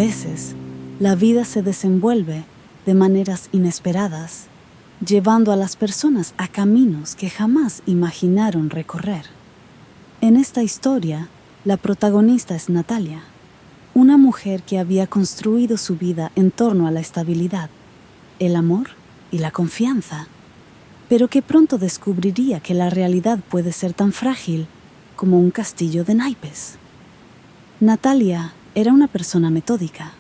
veces, la vida se desenvuelve de maneras inesperadas, llevando a las personas a caminos que jamás imaginaron recorrer. En esta historia, la protagonista es Natalia, una mujer que había construido su vida en torno a la estabilidad, el amor y la confianza, pero que pronto descubriría que la realidad puede ser tan frágil como un castillo de naipes. Natalia era una persona metódica.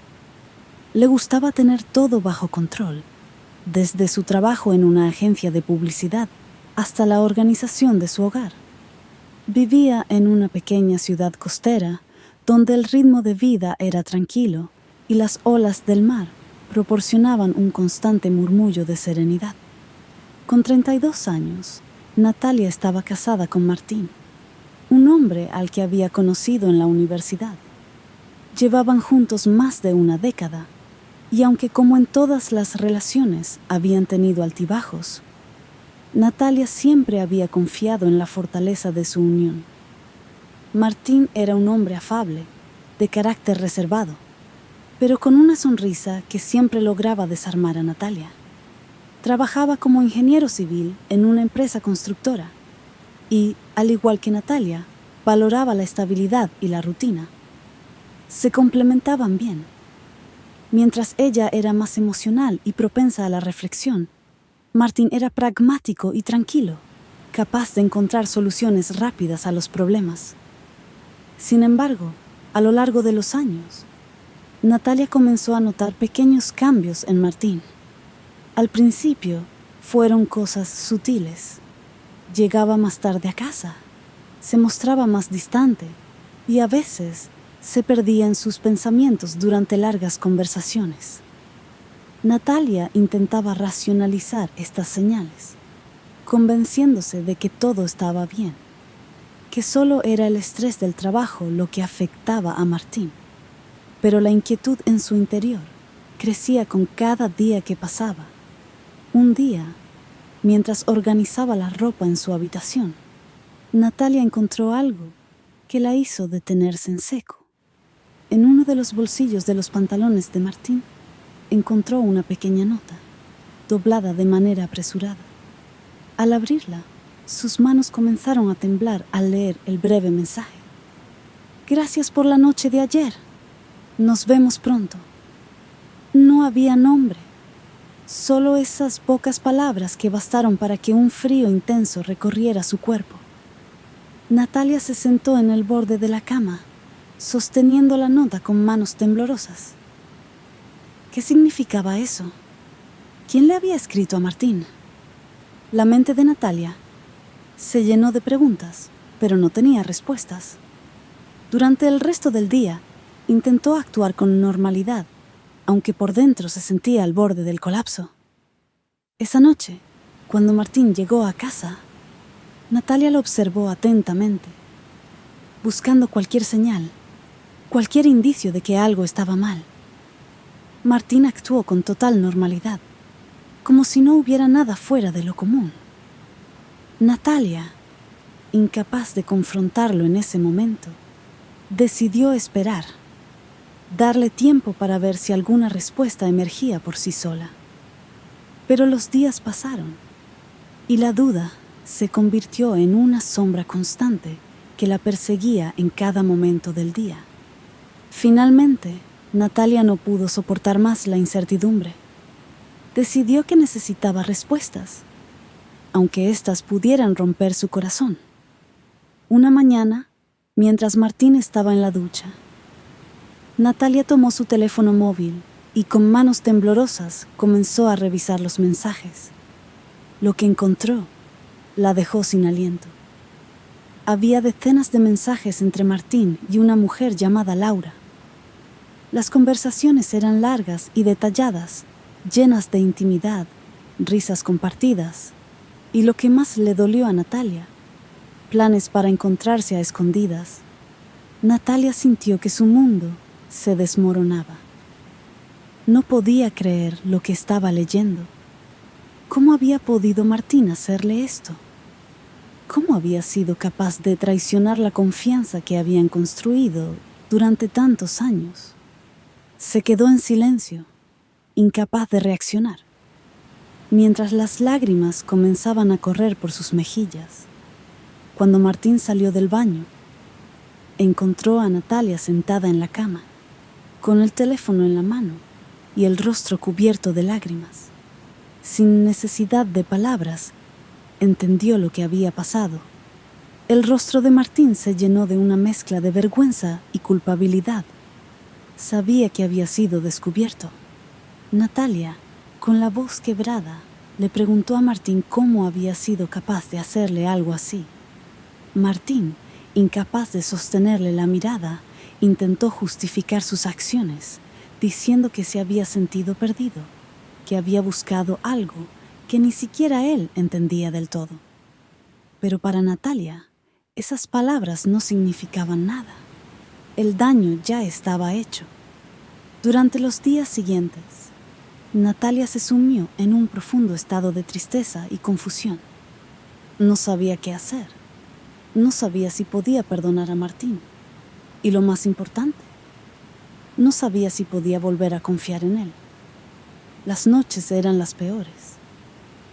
Le gustaba tener todo bajo control, desde su trabajo en una agencia de publicidad hasta la organización de su hogar. Vivía en una pequeña ciudad costera donde el ritmo de vida era tranquilo y las olas del mar proporcionaban un constante murmullo de serenidad. Con 32 años, Natalia estaba casada con Martín, un hombre al que había conocido en la universidad. Llevaban juntos más de una década, y aunque como en todas las relaciones habían tenido altibajos, Natalia siempre había confiado en la fortaleza de su unión. Martín era un hombre afable, de carácter reservado, pero con una sonrisa que siempre lograba desarmar a Natalia. Trabajaba como ingeniero civil en una empresa constructora y, al igual que Natalia, valoraba la estabilidad y la rutina. Se complementaban bien. Mientras ella era más emocional y propensa a la reflexión, Martín era pragmático y tranquilo, capaz de encontrar soluciones rápidas a los problemas. Sin embargo, a lo largo de los años, Natalia comenzó a notar pequeños cambios en Martín. Al principio, fueron cosas sutiles. Llegaba más tarde a casa, se mostraba más distante y a veces se perdía en sus pensamientos durante largas conversaciones. Natalia intentaba racionalizar estas señales, convenciéndose de que todo estaba bien, que solo era el estrés del trabajo lo que afectaba a Martín. Pero la inquietud en su interior crecía con cada día que pasaba. Un día, mientras organizaba la ropa en su habitación, Natalia encontró algo que la hizo detenerse en seco. En uno de los bolsillos de los pantalones de Martín, encontró una pequeña nota, doblada de manera apresurada. Al abrirla, sus manos comenzaron a temblar al leer el breve mensaje. «Gracias por la noche de ayer. Nos vemos pronto». No había nombre, solo esas pocas palabras que bastaron para que un frío intenso recorriera su cuerpo. Natalia se sentó en el borde de la cama, sosteniendo la nota con manos temblorosas. ¿Qué significaba eso? ¿Quién le había escrito a Martín? La mente de Natalia se llenó de preguntas, pero no tenía respuestas. Durante el resto del día, intentó actuar con normalidad, aunque por dentro se sentía al borde del colapso. Esa noche, cuando Martín llegó a casa, Natalia lo observó atentamente, buscando cualquier señal, cualquier indicio de que algo estaba mal. Martín actuó con total normalidad, como si no hubiera nada fuera de lo común. Natalia, incapaz de confrontarlo en ese momento, decidió esperar, darle tiempo para ver si alguna respuesta emergía por sí sola. Pero los días pasaron, y la duda se convirtió en una sombra constante que la perseguía en cada momento del día. Finalmente, Natalia no pudo soportar más la incertidumbre. Decidió que necesitaba respuestas, aunque éstas pudieran romper su corazón. Una mañana, mientras Martín estaba en la ducha, Natalia tomó su teléfono móvil y con manos temblorosas comenzó a revisar los mensajes. Lo que encontró la dejó sin aliento. Había decenas de mensajes entre Martín y una mujer llamada Laura. Las conversaciones eran largas y detalladas, llenas de intimidad, risas compartidas, y lo que más le dolió a Natalia, planes para encontrarse a escondidas. Natalia sintió que su mundo se desmoronaba. No podía creer lo que estaba leyendo. ¿Cómo había podido Martín hacerle esto? ¿Cómo había sido capaz de traicionar la confianza que habían construido durante tantos años? Se quedó en silencio, incapaz de reaccionar, mientras las lágrimas comenzaban a correr por sus mejillas. Cuando Martín salió del baño, encontró a Natalia sentada en la cama, con el teléfono en la mano y el rostro cubierto de lágrimas. Sin necesidad de palabras, entendió lo que había pasado. El rostro de Martín se llenó de una mezcla de vergüenza y culpabilidad. Sabía que había sido descubierto. Natalia, con la voz quebrada, le preguntó a Martín cómo había sido capaz de hacerle algo así. Martín, incapaz de sostenerle la mirada, intentó justificar sus acciones, diciendo que se había sentido perdido, que había buscado algo que ni siquiera él entendía del todo. Pero para Natalia, esas palabras no significaban nada. El daño ya estaba hecho. Durante los días siguientes, Natalia se sumió en un profundo estado de tristeza y confusión. No sabía qué hacer. No sabía si podía perdonar a Martín. Y lo más importante, no sabía si podía volver a confiar en él. Las noches eran las peores.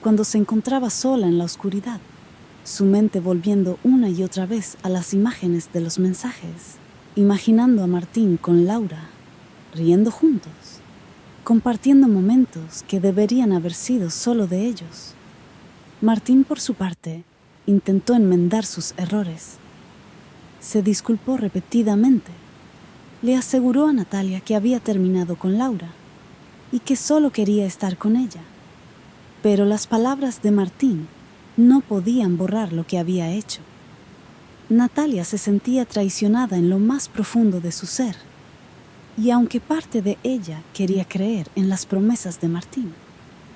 Cuando se encontraba sola en la oscuridad, su mente volviendo una y otra vez a las imágenes de los mensajes, imaginando a Martín con Laura, riendo juntos, compartiendo momentos que deberían haber sido solo de ellos. Martín, por su parte, intentó enmendar sus errores. Se disculpó repetidamente. Le aseguró a Natalia que había terminado con Laura y que solo quería estar con ella. Pero las palabras de Martín no podían borrar lo que había hecho. Natalia se sentía traicionada en lo más profundo de su ser, y aunque parte de ella quería creer en las promesas de Martín,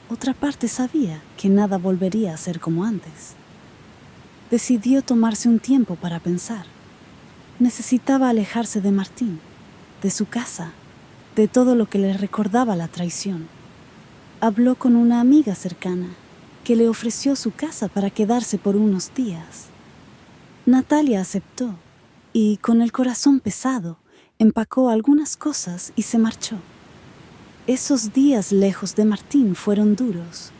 otra parte sabía que nada volvería a ser como antes. Decidió tomarse un tiempo para pensar. Necesitaba alejarse de Martín, de su casa, de todo lo que le recordaba la traición. Habló con una amiga cercana que le ofreció su casa para quedarse por unos días. Natalia aceptó y, con el corazón pesado, empacó algunas cosas y se marchó. Esos días lejos de Martín fueron duros,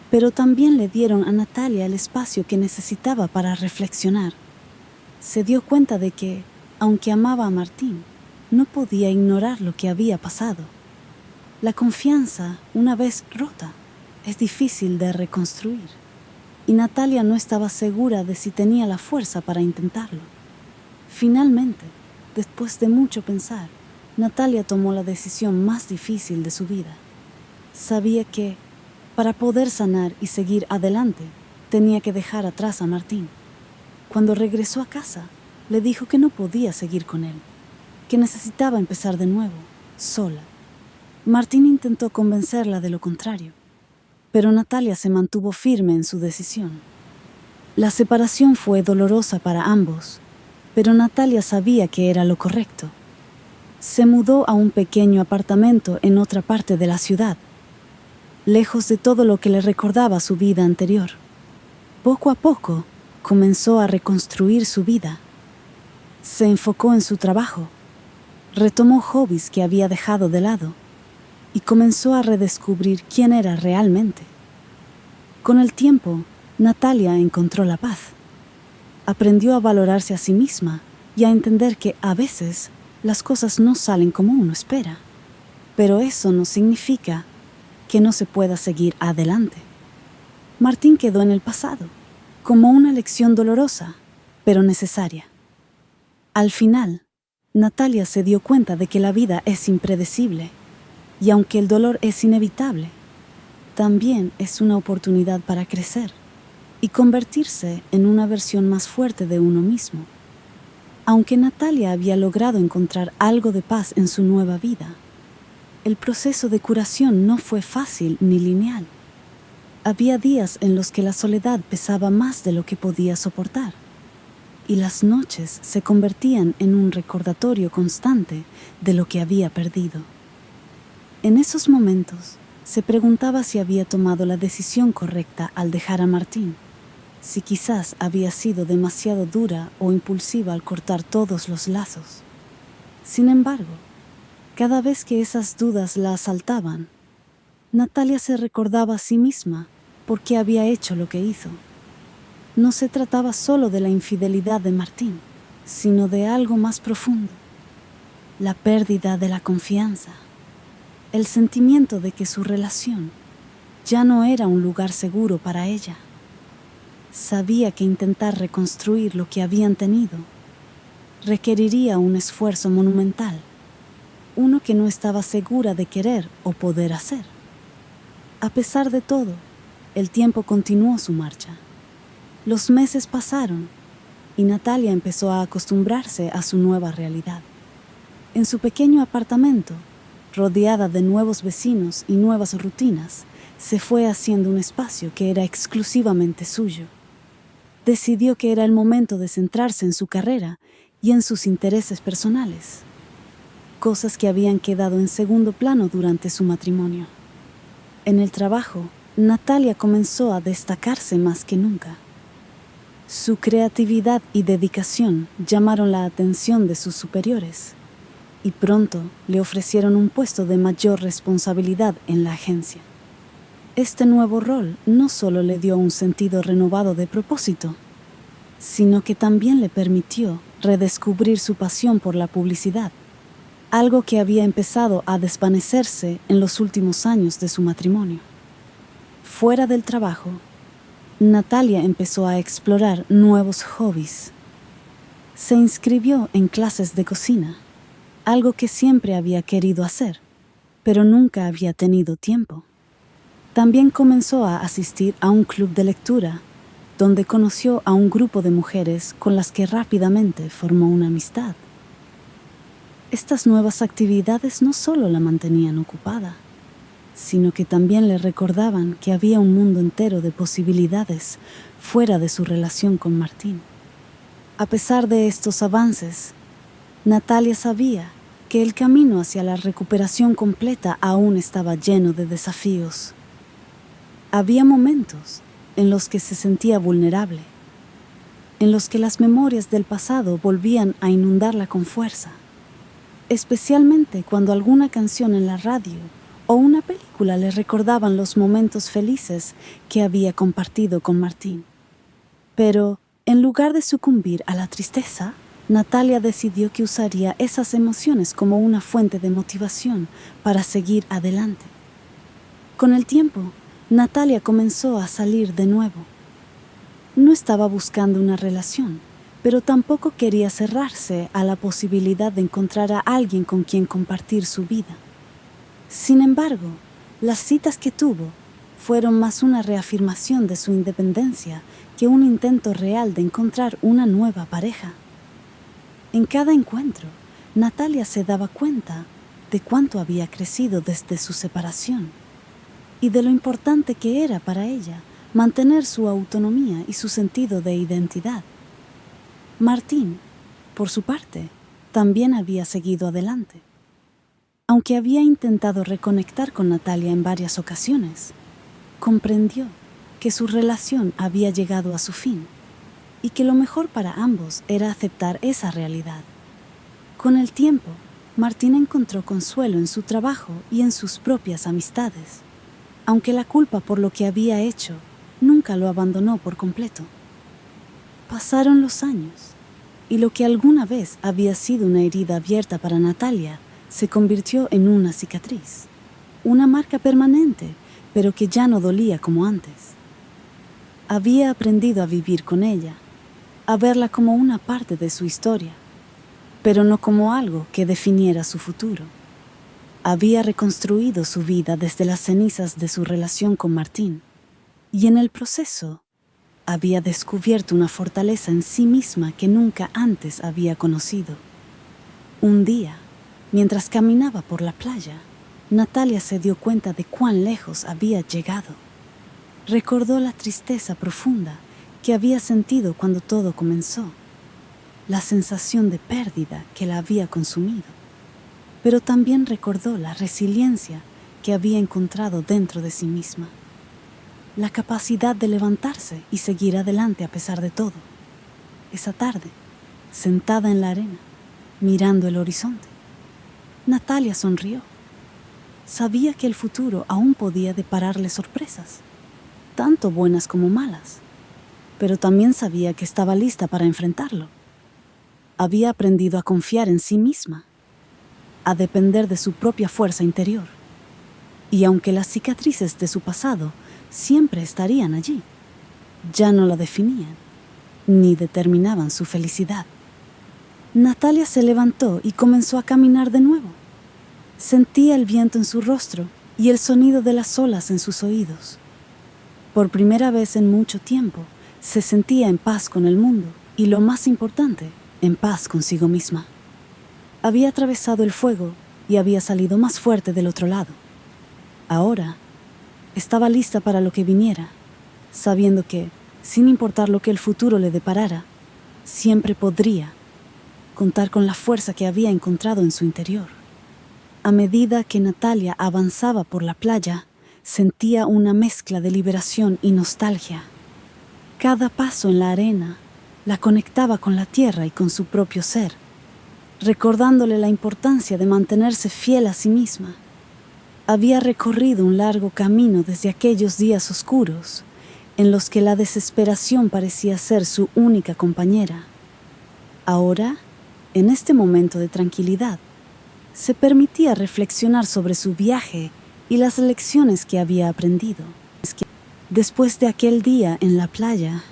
pero también le dieron a Natalia el espacio que necesitaba para reflexionar. Se dio cuenta de que, aunque amaba a Martín, no podía ignorar lo que había pasado. La confianza, una vez rota, es difícil de reconstruir, y Natalia no estaba segura de si tenía la fuerza para intentarlo. Finalmente, después de mucho pensar, Natalia tomó la decisión más difícil de su vida. Sabía que, para poder sanar y seguir adelante, tenía que dejar atrás a Martín. Cuando regresó a casa, le dijo que no podía seguir con él, que necesitaba empezar de nuevo, sola. Martín intentó convencerla de lo contrario, pero Natalia se mantuvo firme en su decisión. La separación fue dolorosa para ambos, pero Natalia sabía que era lo correcto. Se mudó a un pequeño apartamento en otra parte de la ciudad, lejos de todo lo que le recordaba su vida anterior. Poco a poco, comenzó a reconstruir su vida. Se enfocó en su trabajo, retomó hobbies que había dejado de lado y comenzó a redescubrir quién era realmente. Con el tiempo, Natalia encontró la paz. Aprendió a valorarse a sí misma y a entender que a veces las cosas no salen como uno espera. Pero eso no significa que no se pueda seguir adelante. Martín quedó en el pasado, como una lección dolorosa, pero necesaria. Al final, Natalia se dio cuenta de que la vida es impredecible, y aunque el dolor es inevitable, también es una oportunidad para crecer y convertirse en una versión más fuerte de uno mismo. Aunque Natalia había logrado encontrar algo de paz en su nueva vida, el proceso de curación no fue fácil ni lineal. Había días en los que la soledad pesaba más de lo que podía soportar, y las noches se convertían en un recordatorio constante de lo que había perdido. En esos momentos, se preguntaba si había tomado la decisión correcta al dejar a Martín, si quizás había sido demasiado dura o impulsiva al cortar todos los lazos. Sin embargo, Cada vez que esas dudas la asaltaban, Natalia se recordaba a sí misma por qué había hecho lo que hizo. No se trataba solo de la infidelidad de Martín, sino de algo más profundo: la pérdida de la confianza, el sentimiento de que su relación ya no era un lugar seguro para ella. Sabía que intentar reconstruir lo que habían tenido requeriría un esfuerzo monumental, uno que no estaba segura de querer o poder hacer. A pesar de todo, el tiempo continuó su marcha. Los meses pasaron y Natalia empezó a acostumbrarse a su nueva realidad. En su pequeño apartamento, rodeada de nuevos vecinos y nuevas rutinas, se fue haciendo un espacio que era exclusivamente suyo. Decidió que era el momento de centrarse en su carrera y en sus intereses personales, cosas que habían quedado en segundo plano durante su matrimonio. En el trabajo, Natalia comenzó a destacarse más que nunca. Su creatividad y dedicación llamaron la atención de sus superiores y pronto le ofrecieron un puesto de mayor responsabilidad en la agencia. Este nuevo rol no solo le dio un sentido renovado de propósito, sino que también le permitió redescubrir su pasión por la publicidad, algo que había empezado a desvanecerse en los últimos años de su matrimonio. Fuera del trabajo, Natalia empezó a explorar nuevos hobbies. Se inscribió en clases de cocina, algo que siempre había querido hacer, pero nunca había tenido tiempo. También comenzó a asistir a un club de lectura, donde conoció a un grupo de mujeres con las que rápidamente formó una amistad. Estas nuevas actividades no solo la mantenían ocupada, sino que también le recordaban que había un mundo entero de posibilidades fuera de su relación con Martín. A pesar de estos avances, Natalia sabía que el camino hacia la recuperación completa aún estaba lleno de desafíos. Había momentos en los que se sentía vulnerable, en los que las memorias del pasado volvían a inundarla con fuerza, especialmente cuando alguna canción en la radio o una película le recordaban los momentos felices que había compartido con Martín. Pero, en lugar de sucumbir a la tristeza, Natalia decidió que usaría esas emociones como una fuente de motivación para seguir adelante. Con el tiempo, Natalia comenzó a salir de nuevo. No estaba buscando una relación, pero tampoco quería cerrarse a la posibilidad de encontrar a alguien con quien compartir su vida. Sin embargo, las citas que tuvo fueron más una reafirmación de su independencia que un intento real de encontrar una nueva pareja. En cada encuentro, Natalia se daba cuenta de cuánto había crecido desde su separación y de lo importante que era para ella mantener su autonomía y su sentido de identidad. Martín, por su parte, también había seguido adelante. Aunque había intentado reconectar con Natalia en varias ocasiones, comprendió que su relación había llegado a su fin y que lo mejor para ambos era aceptar esa realidad. Con el tiempo, Martín encontró consuelo en su trabajo y en sus propias amistades, aunque la culpa por lo que había hecho nunca lo abandonó por completo. Pasaron los años, y lo que alguna vez había sido una herida abierta para Natalia se convirtió en una cicatriz, una marca permanente, pero que ya no dolía como antes. Había aprendido a vivir con ella, a verla como una parte de su historia, pero no como algo que definiera su futuro. Había reconstruido su vida desde las cenizas de su relación con Martín, y en el proceso había descubierto una fortaleza en sí misma que nunca antes había conocido. Un día, mientras caminaba por la playa, Natalia se dio cuenta de cuán lejos había llegado. Recordó la tristeza profunda que había sentido cuando todo comenzó, la sensación de pérdida que la había consumido, pero también recordó la resiliencia que había encontrado dentro de sí misma, la capacidad de levantarse y seguir adelante a pesar de todo. Esa tarde, sentada en la arena, mirando el horizonte, Natalia sonrió. Sabía que el futuro aún podía depararle sorpresas, tanto buenas como malas, pero también sabía que estaba lista para enfrentarlo. Había aprendido a confiar en sí misma, a depender de su propia fuerza interior. Y aunque las cicatrices de su pasado siempre estarían allí, ya no la definían, ni determinaban su felicidad. Natalia se levantó y comenzó a caminar de nuevo. Sentía el viento en su rostro y el sonido de las olas en sus oídos. Por primera vez en mucho tiempo, se sentía en paz con el mundo y, lo más importante, en paz consigo misma. Había atravesado el fuego y había salido más fuerte del otro lado. Ahora estaba lista para lo que viniera, sabiendo que, sin importar lo que el futuro le deparara, siempre podría contar con la fuerza que había encontrado en su interior. A medida que Natalia avanzaba por la playa, sentía una mezcla de liberación y nostalgia. Cada paso en la arena la conectaba con la tierra y con su propio ser, recordándole la importancia de mantenerse fiel a sí misma. Había recorrido un largo camino desde aquellos días oscuros, en los que la desesperación parecía ser su única compañera. Ahora, en este momento de tranquilidad, se permitía reflexionar sobre su viaje y las lecciones que había aprendido. Después de aquel día en la playa,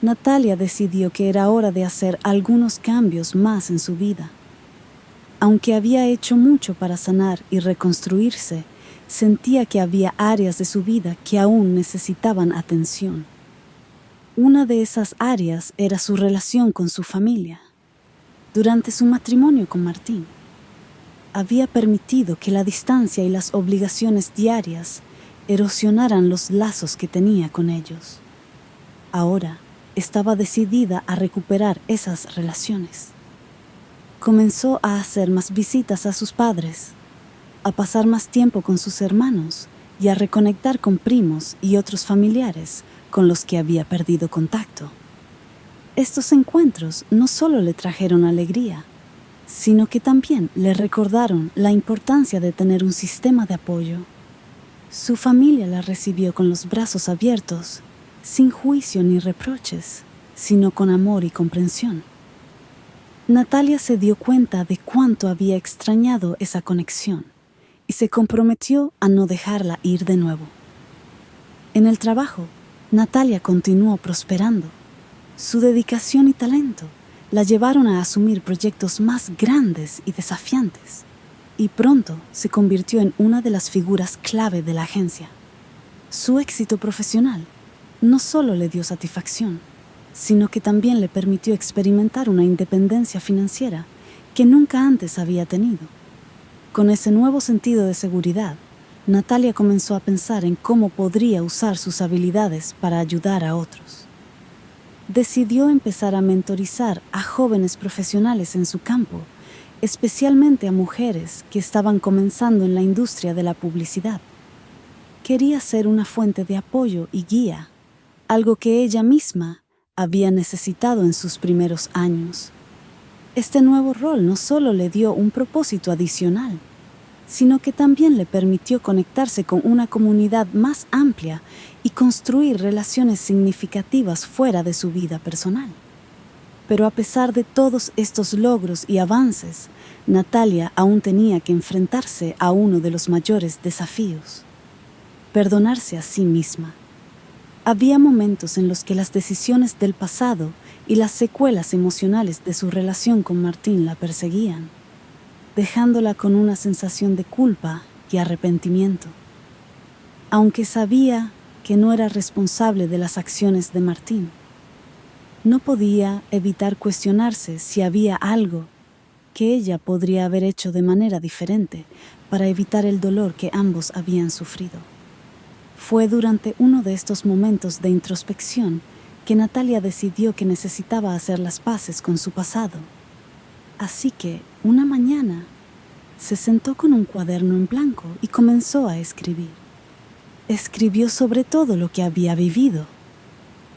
Natalia decidió que era hora de hacer algunos cambios más en su vida. Aunque había hecho mucho para sanar y reconstruirse, sentía que había áreas de su vida que aún necesitaban atención. Una de esas áreas era su relación con su familia. Durante su matrimonio con Martín, había permitido que la distancia y las obligaciones diarias erosionaran los lazos que tenía con ellos. Ahora estaba decidida a recuperar esas relaciones. Comenzó a hacer más visitas a sus padres, a pasar más tiempo con sus hermanos y a reconectar con primos y otros familiares con los que había perdido contacto. Estos encuentros no solo le trajeron alegría, sino que también le recordaron la importancia de tener un sistema de apoyo. Su familia la recibió con los brazos abiertos, sin juicio ni reproches, sino con amor y comprensión. Natalia se dio cuenta de cuánto había extrañado esa conexión y se comprometió a no dejarla ir de nuevo. En el trabajo, Natalia continuó prosperando. Su dedicación y talento la llevaron a asumir proyectos más grandes y desafiantes, y pronto se convirtió en una de las figuras clave de la agencia. Su éxito profesional no solo le dio satisfacción, sino que también le permitió experimentar una independencia financiera que nunca antes había tenido. Con ese nuevo sentido de seguridad, Natalia comenzó a pensar en cómo podría usar sus habilidades para ayudar a otros. Decidió empezar a mentorizar a jóvenes profesionales en su campo, especialmente a mujeres que estaban comenzando en la industria de la publicidad. Quería ser una fuente de apoyo y guía, algo que ella misma había necesitado en sus primeros años. Este nuevo rol no solo le dio un propósito adicional, sino que también le permitió conectarse con una comunidad más amplia y construir relaciones significativas fuera de su vida personal. Pero a pesar de todos estos logros y avances, Natalia aún tenía que enfrentarse a uno de los mayores desafíos: perdonarse a sí misma. Había momentos en los que las decisiones del pasado y las secuelas emocionales de su relación con Martín la perseguían, dejándola con una sensación de culpa y arrepentimiento. Aunque sabía que no era responsable de las acciones de Martín, no podía evitar cuestionarse si había algo que ella podría haber hecho de manera diferente para evitar el dolor que ambos habían sufrido. Fue durante uno de estos momentos de introspección que Natalia decidió que necesitaba hacer las paces con su pasado. Así que, una mañana, se sentó con un cuaderno en blanco y comenzó a escribir. Escribió sobre todo lo que había vivido,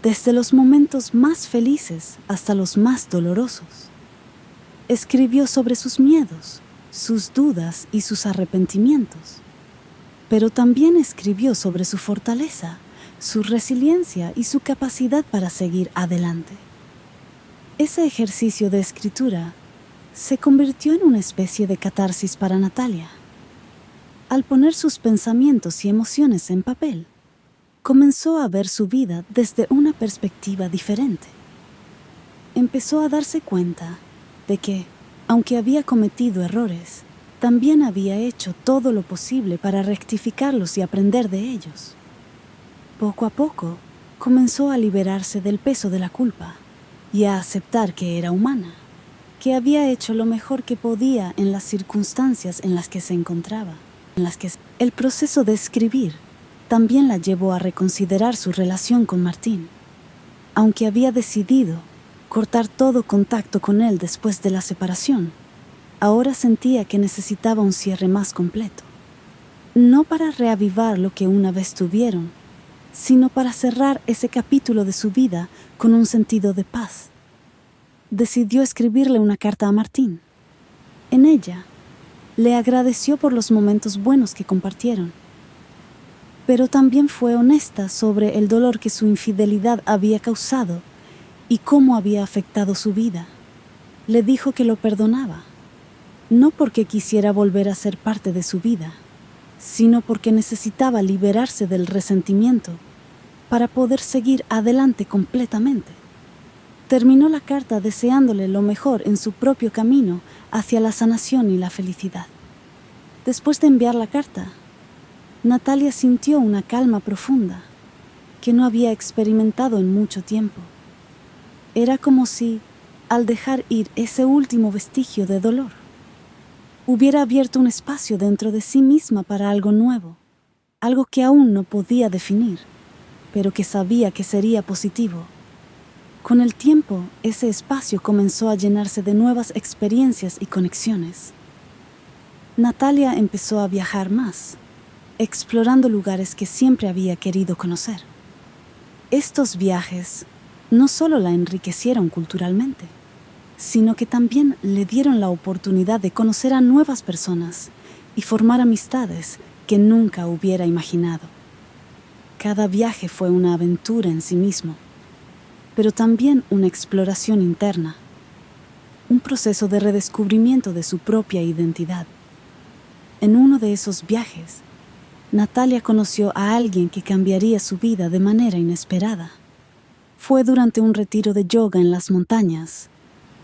desde los momentos más felices hasta los más dolorosos. Escribió sobre sus miedos, sus dudas y sus arrepentimientos. Pero también escribió sobre su fortaleza, su resiliencia y su capacidad para seguir adelante. Ese ejercicio de escritura se convirtió en una especie de catarsis para Natalia. Al poner sus pensamientos y emociones en papel, comenzó a ver su vida desde una perspectiva diferente. Empezó a darse cuenta de que, aunque había cometido errores, también había hecho todo lo posible para rectificarlos y aprender de ellos. Poco a poco, comenzó a liberarse del peso de la culpa y a aceptar que era humana, que había hecho lo mejor que podía en las circunstancias en las que se encontraba. El proceso de escribir también la llevó a reconsiderar su relación con Martín. Aunque había decidido cortar todo contacto con él después de la separación, ahora sentía que necesitaba un cierre más completo. No para reavivar lo que una vez tuvieron, sino para cerrar ese capítulo de su vida con un sentido de paz. Decidió escribirle una carta a Martín. En ella, le agradeció por los momentos buenos que compartieron, pero también fue honesta sobre el dolor que su infidelidad había causado y cómo había afectado su vida. Le dijo que lo perdonaba, no porque quisiera volver a ser parte de su vida, sino porque necesitaba liberarse del resentimiento para poder seguir adelante completamente. Terminó la carta deseándole lo mejor en su propio camino hacia la sanación y la felicidad. Después de enviar la carta, Natalia sintió una calma profunda que no había experimentado en mucho tiempo. Era como si, al dejar ir ese último vestigio de dolor, hubiera abierto un espacio dentro de sí misma para algo nuevo, algo que aún no podía definir, pero que sabía que sería positivo. Con el tiempo, ese espacio comenzó a llenarse de nuevas experiencias y conexiones. Natalia empezó a viajar más, explorando lugares que siempre había querido conocer. Estos viajes no solo la enriquecieron culturalmente, sino que también le dieron la oportunidad de conocer a nuevas personas y formar amistades que nunca hubiera imaginado. Cada viaje fue una aventura en sí mismo, pero también una exploración interna, un proceso de redescubrimiento de su propia identidad. En uno de esos viajes, Natalia conoció a alguien que cambiaría su vida de manera inesperada. Fue durante un retiro de yoga en las montañas,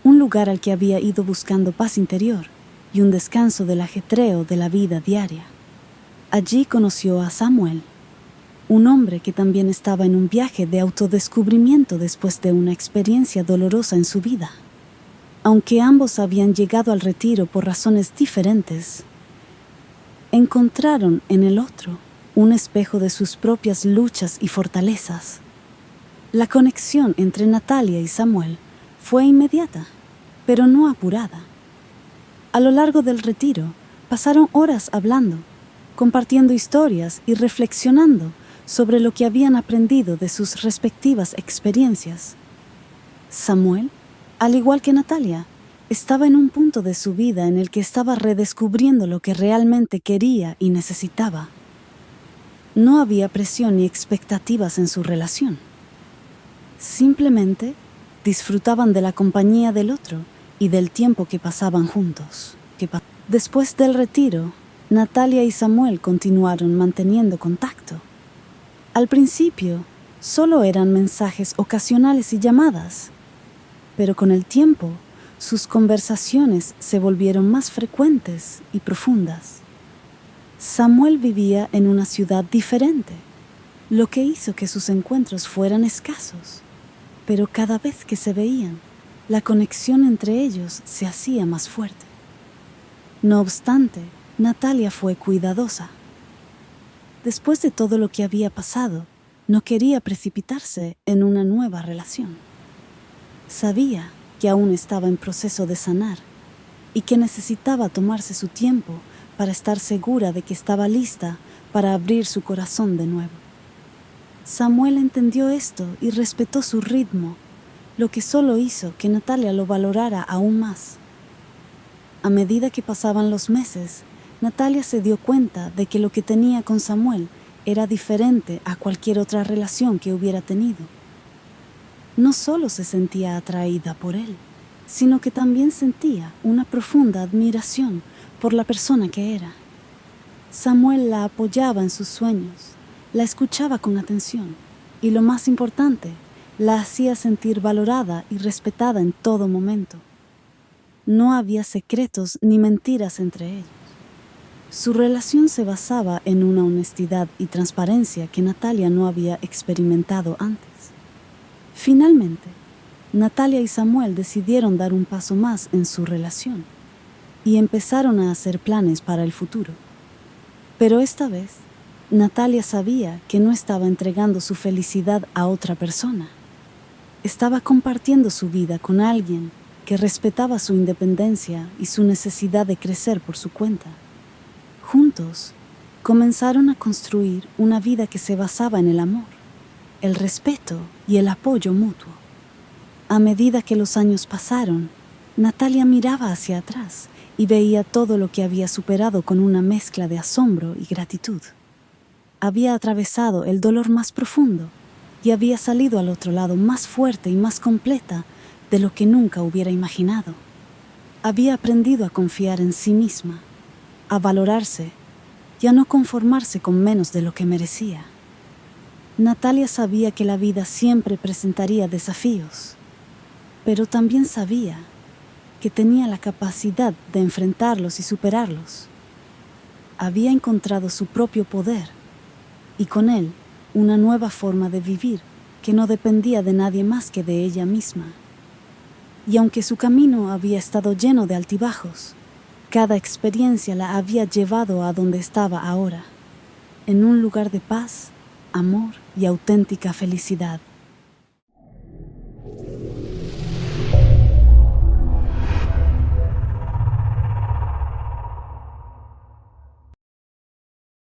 un lugar al que había ido buscando paz interior y un descanso del ajetreo de la vida diaria. Allí conoció a Samuel, un hombre que también estaba en un viaje de autodescubrimiento después de una experiencia dolorosa en su vida. Aunque ambos habían llegado al retiro por razones diferentes, encontraron en el otro un espejo de sus propias luchas y fortalezas. La conexión entre Natalia y Samuel fue inmediata, pero no apurada. A lo largo del retiro, pasaron horas hablando, compartiendo historias y reflexionando sobre lo que habían aprendido de sus respectivas experiencias. Samuel, al igual que Natalia, estaba en un punto de su vida en el que estaba redescubriendo lo que realmente quería y necesitaba. No había presión ni expectativas en su relación. Simplemente disfrutaban de la compañía del otro y del tiempo que pasaban juntos. Después del retiro, Natalia y Samuel continuaron manteniendo contacto. Al principio, solo eran mensajes ocasionales y llamadas, pero con el tiempo, sus conversaciones se volvieron más frecuentes y profundas. Samuel vivía en una ciudad diferente, lo que hizo que sus encuentros fueran escasos, pero cada vez que se veían, la conexión entre ellos se hacía más fuerte. No obstante, Natalia fue cuidadosa. Después de todo lo que había pasado, no quería precipitarse en una nueva relación. Sabía que aún estaba en proceso de sanar y que necesitaba tomarse su tiempo para estar segura de que estaba lista para abrir su corazón de nuevo. Samuel entendió esto y respetó su ritmo, lo que solo hizo que Natalia lo valorara aún más. A medida que pasaban los meses, Natalia se dio cuenta de que lo que tenía con Samuel era diferente a cualquier otra relación que hubiera tenido. No solo se sentía atraída por él, sino que también sentía una profunda admiración por la persona que era. Samuel la apoyaba en sus sueños, la escuchaba con atención y, lo más importante, la hacía sentir valorada y respetada en todo momento. No había secretos ni mentiras entre ellos. Su relación se basaba en una honestidad y transparencia que Natalia no había experimentado antes. Finalmente, Natalia y Samuel decidieron dar un paso más en su relación y empezaron a hacer planes para el futuro. Pero esta vez, Natalia sabía que no estaba entregando su felicidad a otra persona. Estaba compartiendo su vida con alguien que respetaba su independencia y su necesidad de crecer por su cuenta. Juntos, comenzaron a construir una vida que se basaba en el amor, el respeto y el apoyo mutuo. A medida que los años pasaron, Natalia miraba hacia atrás y veía todo lo que había superado con una mezcla de asombro y gratitud. Había atravesado el dolor más profundo y había salido al otro lado más fuerte y más completa de lo que nunca hubiera imaginado. Había aprendido a confiar en sí misma, a valorarse y a no conformarse con menos de lo que merecía. Natalia sabía que la vida siempre presentaría desafíos, pero también sabía que tenía la capacidad de enfrentarlos y superarlos. Había encontrado su propio poder y con él una nueva forma de vivir que no dependía de nadie más que de ella misma. Y aunque su camino había estado lleno de altibajos, cada experiencia la había llevado a donde estaba ahora, en un lugar de paz, amor y auténtica felicidad.